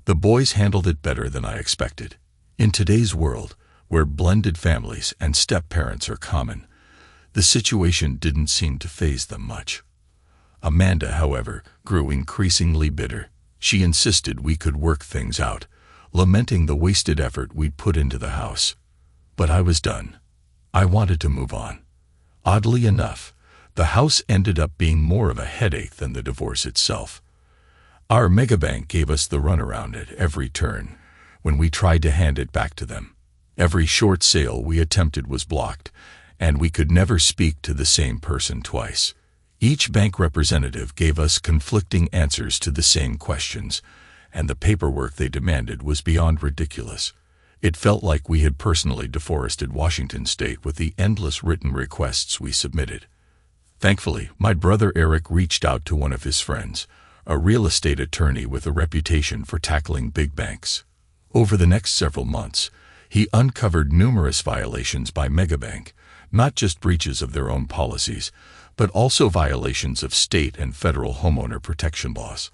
the boys handled it better than I expected. In today's world, where blended families and step-parents are common, the situation didn't seem to faze them much. Amanda, however, grew increasingly bitter. She insisted we could work things out, lamenting the wasted effort we'd put into the house. But I was done. I wanted to move on. Oddly enough, the house ended up being more of a headache than the divorce itself. Our megabank gave us the runaround at every turn when we tried to hand it back to them. Every short sale we attempted was blocked, and we could never speak to the same person twice. Each bank representative gave us conflicting answers to the same questions, and the paperwork they demanded was beyond ridiculous. It felt like we had personally deforested Washington state with the endless written requests we submitted. Thankfully, my brother Eric reached out to one of his friends, a real estate attorney with a reputation for tackling big banks. Over the next several months, he uncovered numerous violations by Megabank, not just breaches of their own policies, but also violations of state and federal homeowner protection laws.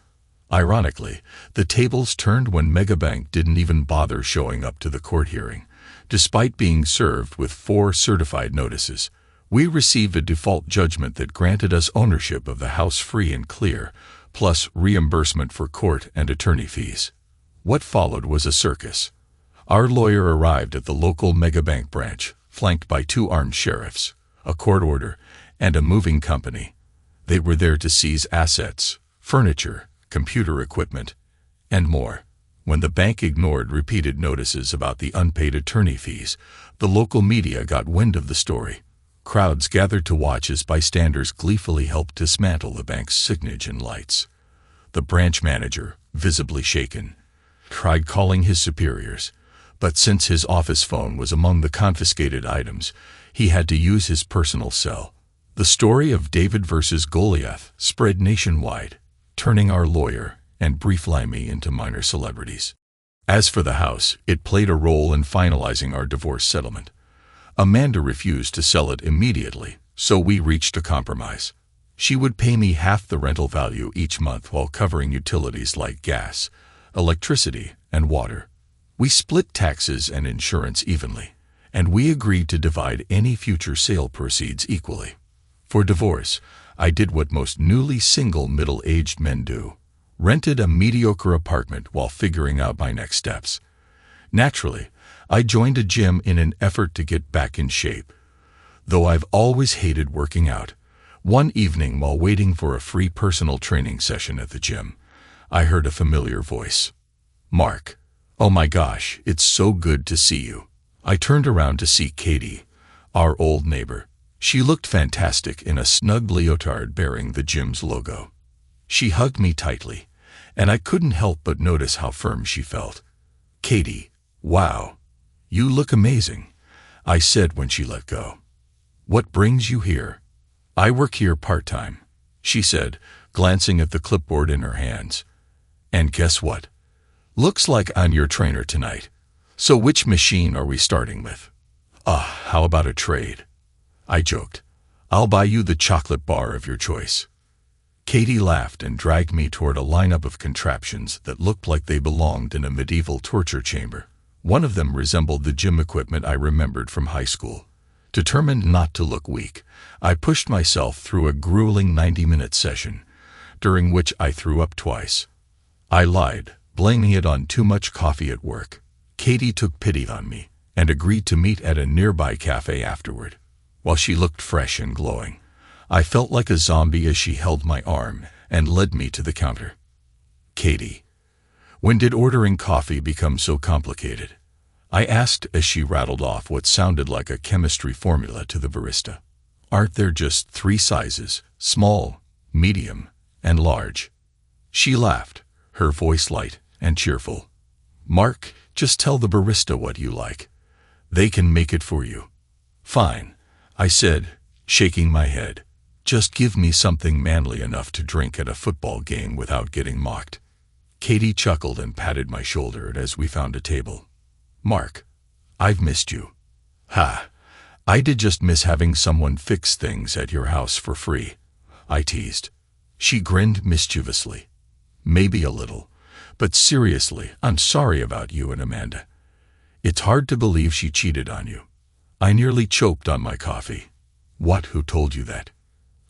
Ironically, the tables turned when Megabank didn't even bother showing up to the court hearing. Despite being served with 4 certified notices, we received a default judgment that granted us ownership of the house free and clear, plus reimbursement for court and attorney fees. What followed was a circus. Our lawyer arrived at the local Megabank branch, flanked by 2 armed sheriffs, a court order, and a moving company. They were there to seize assets, furniture, computer equipment, and more. When the bank ignored repeated notices about the unpaid attorney fees, the local media got wind of the story. Crowds gathered to watch as bystanders gleefully helped dismantle the bank's signage and lights. The branch manager, visibly shaken, tried calling his superiors, but since his office phone was among the confiscated items, he had to use his personal cell. The story of David versus Goliath spread nationwide, turning our lawyer and Brief Limey into minor celebrities. As for the house, it played a role in finalizing our divorce settlement. Amanda refused to sell it immediately, so we reached a compromise. She would pay me half the rental value each month while covering utilities like gas, electricity, and water. We split taxes and insurance evenly, and we agreed to divide any future sale proceeds equally. For divorce, I did what most newly single middle-aged men do: rented a mediocre apartment while figuring out my next steps. Naturally, I joined a gym in an effort to get back in shape. Though I've always hated working out, one evening while waiting for a free personal training session at the gym, I heard a familiar voice. "Mark, oh my gosh, it's so good to see you." I turned around to see Katie, our old neighbor. She looked fantastic in a snug leotard bearing the gym's logo. She hugged me tightly, and I couldn't help but notice how firm she felt. "Katie, wow, you look amazing," I said when she let go. "What brings you here?" "I work here part-time," she said, glancing at the clipboard in her hands. "And guess what? Looks like I'm your trainer tonight. So which machine are we starting with?" How about a trade?" I joked. "I'll buy you the chocolate bar of your choice." Katie laughed and dragged me toward a lineup of contraptions that looked like they belonged in a medieval torture chamber. One of them resembled the gym equipment I remembered from high school. Determined not to look weak, I pushed myself through a grueling 90-minute session, during which I threw up twice. I lied, blaming it on too much coffee at work. Katie took pity on me and agreed to meet at a nearby cafe afterward. While she looked fresh and glowing, I felt like a zombie as she held my arm and led me to the counter. "Katie, when did ordering coffee become so complicated?" I asked as she rattled off what sounded like a chemistry formula to the barista. "Aren't there just 3 sizes, small, medium, and large?" She laughed, her voice light and cheerful. "Mark, just tell the barista what you like. They can make it for you." "Fine," I said, shaking my head. "Just give me something manly enough to drink at a football game without getting mocked." Katie chuckled and patted my shoulder as we found a table. "Mark, I've missed you." "Ha, I did just miss having someone fix things at your house for free," I teased. She grinned mischievously. "Maybe a little, but seriously, I'm sorry about you and Amanda. It's hard to believe she cheated on you." I nearly choked on my coffee. "What? Who told you that?"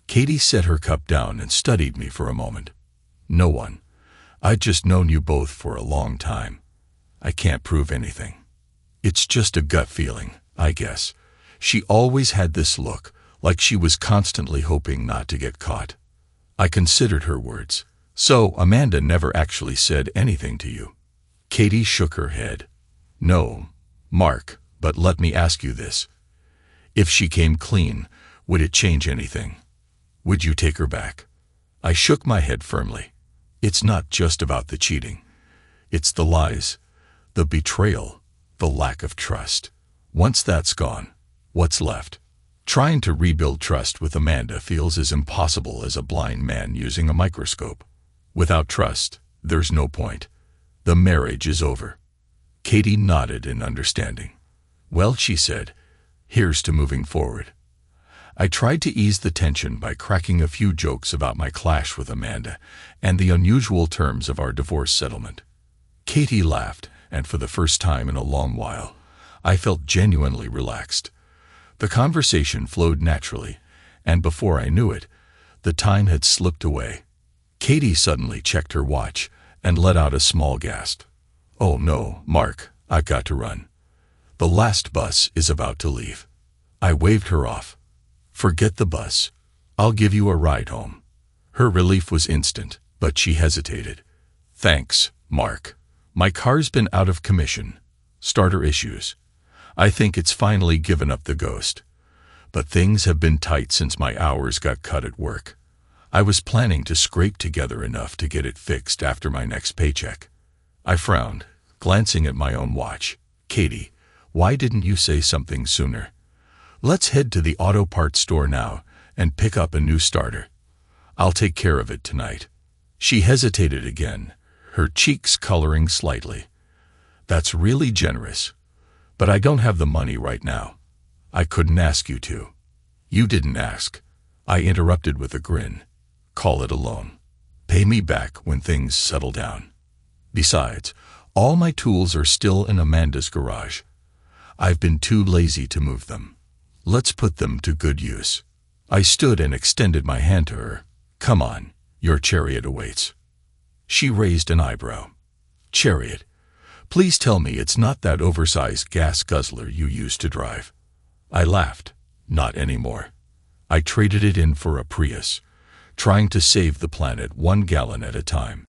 Katie set her cup down and studied me for a moment. "No one. I'd just known you both for a long time. I can't prove anything. It's just a gut feeling, I guess." She always had this look, like she was constantly hoping not to get caught. I considered her words. "So Amanda never actually said anything to you?" Katie shook her head. "No, Mark, but let me ask you this. If she came clean, would it change anything? Would you take her back?" I shook my head firmly. "It's not just about the cheating. It's the lies, the betrayal, the lack of trust. Once that's gone, what's left?" Trying to rebuild trust with Amanda feels as impossible as a blind man using a microscope. Without trust, there's no point. The marriage is over. Katie nodded in understanding. "Well," she said, "here's to moving forward." I tried to ease the tension by cracking a few jokes about my clash with Amanda and the unusual terms of our divorce settlement. Katie laughed, and for the first time in a long while, I felt genuinely relaxed. The conversation flowed naturally, and before I knew it, the time had slipped away. Katie suddenly checked her watch and let out a small gasp. "Oh no, Mark, I've got to run. The last bus is about to leave." I waved her off. "Forget the bus. I'll give you a ride home." Her relief was instant, but she hesitated. "Thanks, Mark. My car's been out of commission. Starter issues. I think it's finally given up the ghost. But things have been tight since my hours got cut at work. I was planning to scrape together enough to get it fixed after my next paycheck." I frowned, glancing at my own watch. "Katie, why didn't you say something sooner? Let's head to the auto parts store now and pick up a new starter. I'll take care of it tonight." She hesitated again, her cheeks coloring slightly. "That's really generous, but I don't have the money right now. I couldn't ask you to." "You didn't ask," I interrupted with a grin. "Call it a loan. Pay me back when things settle down. Besides, all my tools are still in Amanda's garage. I've been too lazy to move them. Let's put them to good use." I stood and extended my hand to her. "Come on, your chariot awaits." She raised an eyebrow. "Chariot? Please tell me it's not that oversized gas guzzler you used to drive." I laughed. "Not anymore. I traded it in for a Prius, trying to save the planet 1 gallon at a time."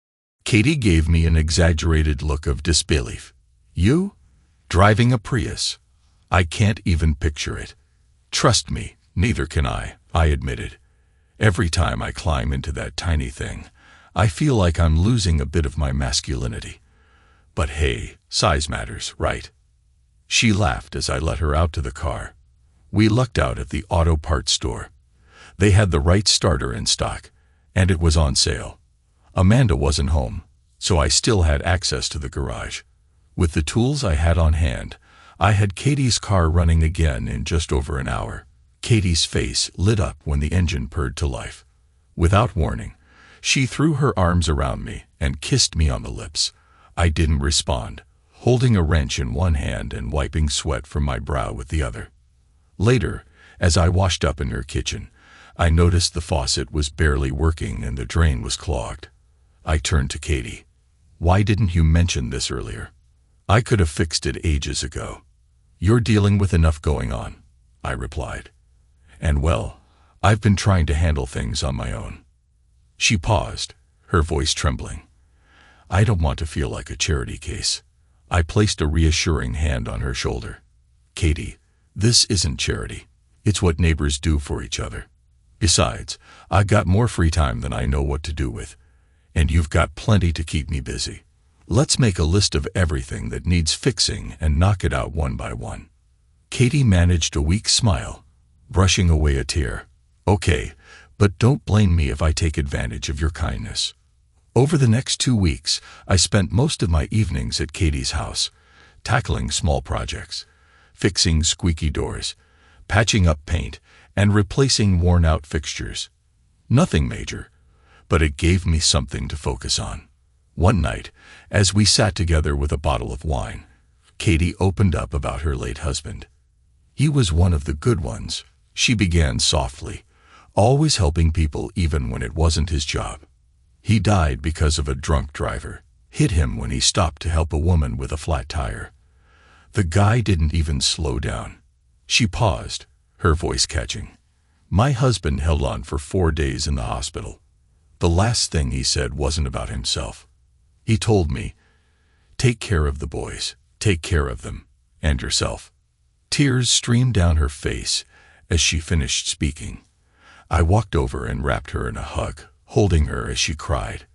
Katie gave me an exaggerated look of disbelief. "You? Driving a Prius? I can't even picture it." "Trust me, neither can I admitted. "Every time I climb into that tiny thing, I feel like I'm losing a bit of my masculinity. But hey, size matters, right?" She laughed as I let her out to the car. We lucked out at the auto parts store. They had the right starter in stock, and it was on sale. Amanda wasn't home, so I still had access to the garage. With the tools I had on hand, I had Katie's car running again in just over an hour. Katie's face lit up when the engine purred to life. Without warning, she threw her arms around me and kissed me on the lips. I didn't respond, holding a wrench in one hand and wiping sweat from my brow with the other. Later, as I washed up in her kitchen, I noticed the faucet was barely working and the drain was clogged. I turned to Katie. "Why didn't you mention this earlier? I could have fixed it ages ago." "You're dealing with enough going on," I replied. "And well, I've been trying to handle things on my own." She paused, her voice trembling. "I don't want to feel like a charity case." I placed a reassuring hand on her shoulder. "Katie, this isn't charity. It's what neighbors do for each other. Besides, I got more free time than I know what to do with, and you've got plenty to keep me busy. Let's make a list of everything that needs fixing and knock it out one by one." Katie managed a weak smile, brushing away a tear. "Okay, but don't blame me if I take advantage of your kindness." Over the next 2 weeks, I spent most of my evenings at Katie's house, tackling small projects, fixing squeaky doors, patching up paint, and replacing worn-out fixtures. Nothing major, but it gave me something to focus on. One night, as we sat together with a bottle of wine, Katie opened up about her late husband. "He was one of the good ones," she began softly, "always helping people even when it wasn't his job. He died because of a drunk driver, hit him when he stopped to help a woman with a flat tire. The guy didn't even slow down." She paused, her voice catching. "My husband held on for 4 days in the hospital. The last thing he said wasn't about himself. He told me, 'Take care of the boys, take care of them, and yourself.'" Tears streamed down her face as she finished speaking. I walked over and wrapped her in a hug, holding her as she cried.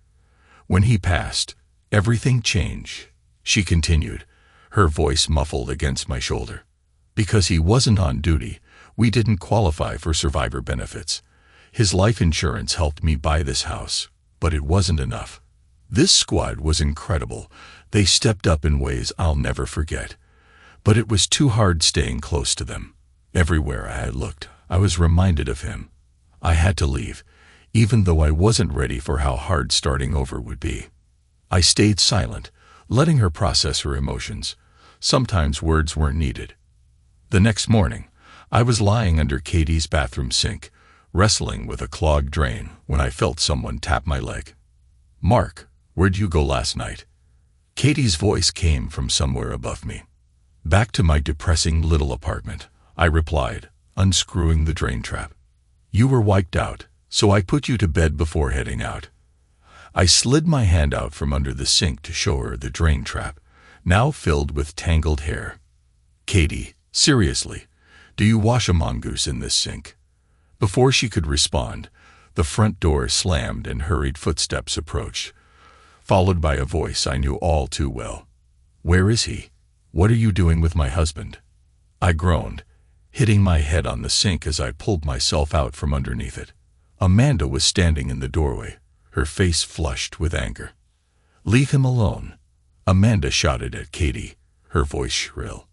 "When he passed, everything changed," she continued, her voice muffled against my shoulder. "Because he wasn't on duty, we didn't qualify for survivor benefits. His life insurance helped me buy this house, but it wasn't enough. This squad was incredible. They stepped up in ways I'll never forget. But it was too hard staying close to them. Everywhere I looked, I was reminded of him. I had to leave, even though I wasn't ready for how hard starting over would be." I stayed silent, letting her process her emotions. Sometimes words weren't needed. The next morning, I was lying under Katie's bathroom sink, wrestling with a clogged drain, when I felt someone tap my leg. "Mark, where'd you go last night?" Katie's voice came from somewhere above me. "Back to my depressing little apartment," I replied, unscrewing the drain trap. "You were wiped out, so I put you to bed before heading out." I slid my hand out from under the sink to show her the drain trap, now filled with tangled hair. "Katie, seriously, do you wash a mongoose in this sink?" Before she could respond, the front door slammed and hurried footsteps approached, followed by a voice I knew all too well. "Where is he? What are you doing with my husband?" I groaned, hitting my head on the sink as I pulled myself out from underneath it. Amanda was standing in the doorway, her face flushed with anger. "Leave him alone," Amanda shouted at Katie, her voice shrill.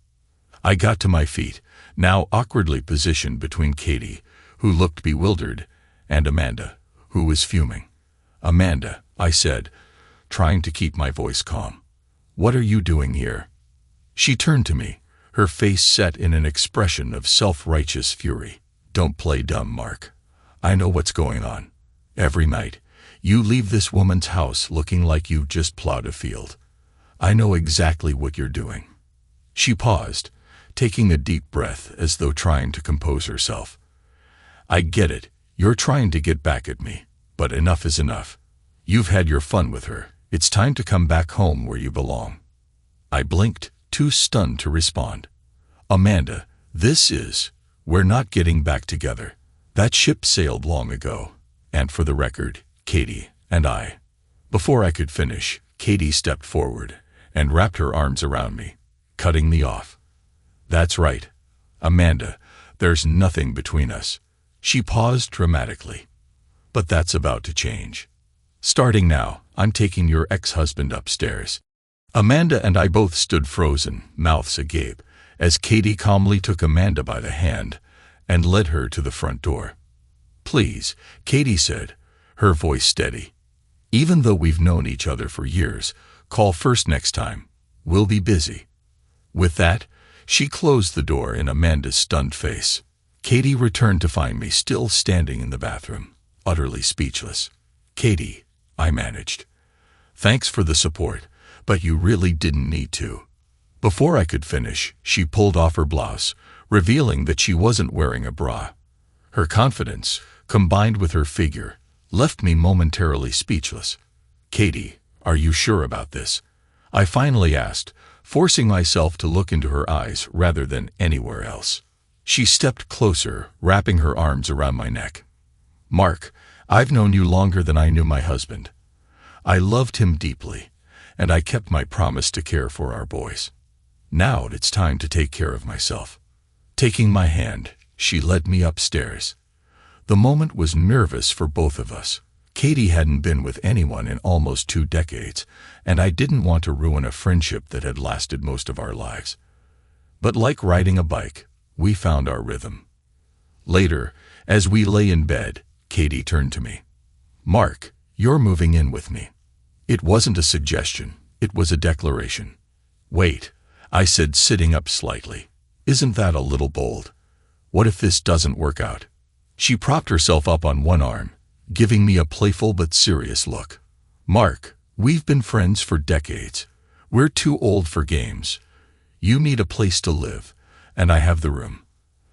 I got to my feet, now awkwardly positioned between Katie, who looked bewildered, and Amanda, who was fuming. "Amanda," I said, trying to keep my voice calm, "what are you doing here?" She turned to me, her face set in an expression of self-righteous fury. "Don't play dumb, Mark. I know what's going on. Every night, you leave this woman's house looking like you've just plowed a field. I know exactly what you're doing." She paused, taking a deep breath as though trying to compose herself. "I get it. You're trying to get back at me, but enough is enough. You've had your fun with her. It's time to come back home where you belong." I blinked, too stunned to respond. "Amanda, we're not getting back together. That ship sailed long ago. And for the record, Katie and I." Before I could finish, Katie stepped forward and wrapped her arms around me, cutting me off. "That's right, Amanda, there's nothing between us." She paused dramatically. "But that's about to change. Starting now, I'm taking your ex-husband upstairs." Amanda and I both stood frozen, mouths agape, as Katie calmly took Amanda by the hand and led her to the front door. "Please," Katie said, her voice steady. "Even though we've known each other for years, call first next time. We'll be busy." With that, she closed the door in Amanda's stunned face. Katie returned to find me still standing in the bathroom, utterly speechless. "Katie," I managed. "Thanks for the support, but you really didn't need to." Before I could finish, she pulled off her blouse, revealing that she wasn't wearing a bra. Her confidence, combined with her figure, left me momentarily speechless. "Katie, are you sure about this?" I finally asked, forcing myself to look into her eyes rather than anywhere else. She stepped closer, wrapping her arms around my neck. "Mark, I've known you longer than I knew my husband. I loved him deeply, and I kept my promise to care for our boys. Now it's time to take care of myself." Taking my hand, she led me upstairs. The moment was nervous for both of us. Katie hadn't been with anyone in almost 2 decades, and I didn't want to ruin a friendship that had lasted most of our lives. But like riding a bike, we found our rhythm. Later, as we lay in bed, Katie turned to me. "Mark, you're moving in with me." It wasn't a suggestion, it was a declaration. "Wait," I said, sitting up slightly. "Isn't that a little bold? What if this doesn't work out?" She propped herself up on one arm, giving me a playful but serious look. "Mark, we've been friends for decades. We're too old for games. You need a place to live, and I have the room.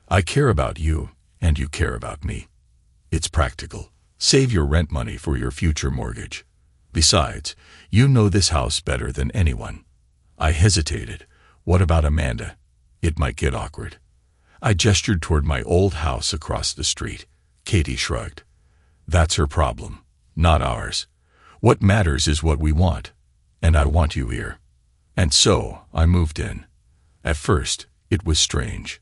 I care about you, and you care about me. It's practical. Save your rent money for your future mortgage. Besides, you know this house better than anyone." I hesitated. What about Amanda? It might get awkward. I gestured toward my old house across the street. Katie shrugged. "That's her problem, not ours. What matters is what we want, and I want you here." And so I moved in. At first, it was strange.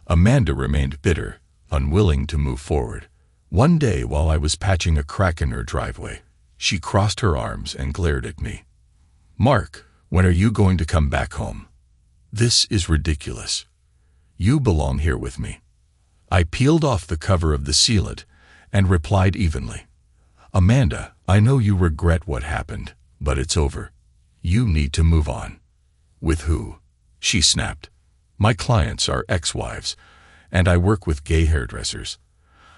Amanda remained bitter, unwilling to move forward. One day, while I was patching a crack in her driveway, she crossed her arms and glared at me. "Mark, when are you going to come back home? This is ridiculous. You belong here with me." I peeled off the cover of the sealant and replied evenly. "Amanda, I know you regret what happened, but it's over. You need to move on." "With who?" she snapped. "My clients are ex-wives, and I work with gay hairdressers.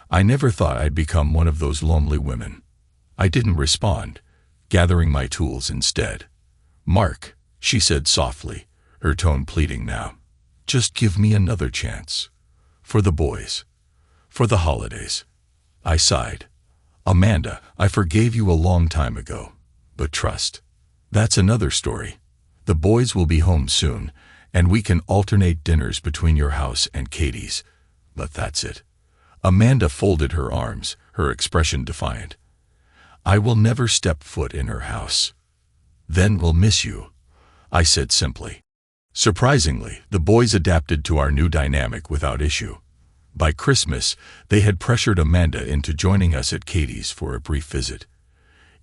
I never thought I'd become one of those lonely women." I didn't respond, gathering my tools instead. "Mark," she said softly, her tone pleading now, "just give me another chance. For the boys. For the holidays." I sighed. "Amanda, I forgave you a long time ago. But trust. That's another story. The boys will be home soon, and we can alternate dinners between your house and Katie's. But that's it." Amanda folded her arms, her expression defiant. "I will never step foot in her house." "Then we'll miss you," I said simply. Surprisingly, the boys adapted to our new dynamic without issue. By Christmas, they had pressured Amanda into joining us at Katie's for a brief visit.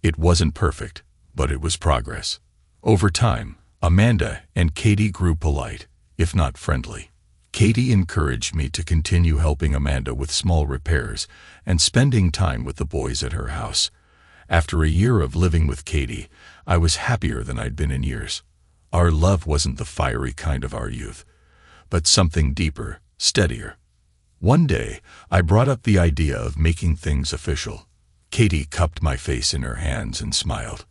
It wasn't perfect, but it was progress. Over time, Amanda and Katie grew polite, if not friendly. Katie encouraged me to continue helping Amanda with small repairs and spending time with the boys at her house. After a year of living with Katie, I was happier than I'd been in years. Our love wasn't the fiery kind of our youth, but something deeper, steadier. One day, I brought up the idea of making things official. Katie cupped my face in her hands and smiled.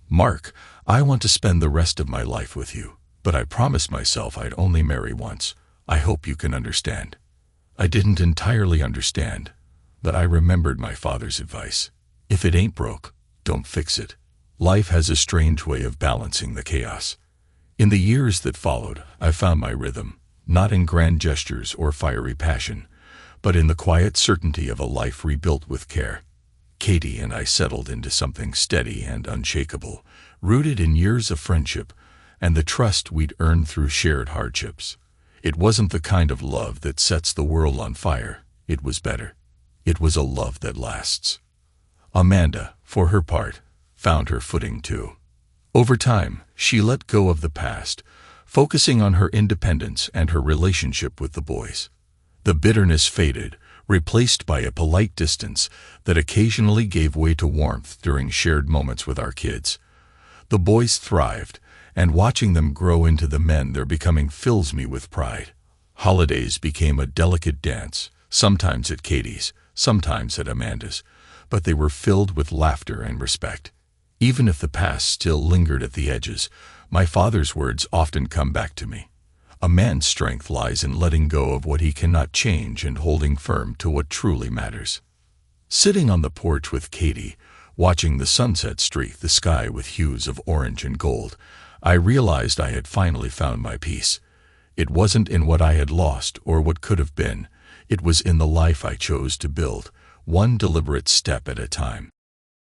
"Mark, I want to spend the rest of my life with you, but I promised myself I'd only marry once. I hope you can understand." I didn't entirely understand, but I remembered my father's advice. If it ain't broke, don't fix it. Life has a strange way of balancing the chaos. In the years that followed, I found my rhythm, not in grand gestures or fiery passion, but in the quiet certainty of a life rebuilt with care. Katie and I settled into something steady and unshakable, rooted in years of friendship and the trust we'd earned through shared hardships. It wasn't the kind of love that sets the world on fire. It was better. It was a love that lasts. Amanda, for her part, found her footing too. Over time, she let go of the past, focusing on her independence and her relationship with the boys. The bitterness faded, replaced by a polite distance that occasionally gave way to warmth during shared moments with our kids. The boys thrived, and watching them grow into the men they're becoming fills me with pride. Holidays became a delicate dance, sometimes at Katie's, sometimes at Amanda's, but they were filled with laughter and respect. Even if the past still lingered at the edges, my father's words often come back to me. A man's strength lies in letting go of what he cannot change and holding firm to what truly matters. Sitting on the porch with Katie, watching the sunset streak the sky with hues of orange and gold, I realized I had finally found my peace. It wasn't in what I had lost or what could have been. It was in the life I chose to build, one deliberate step at a time.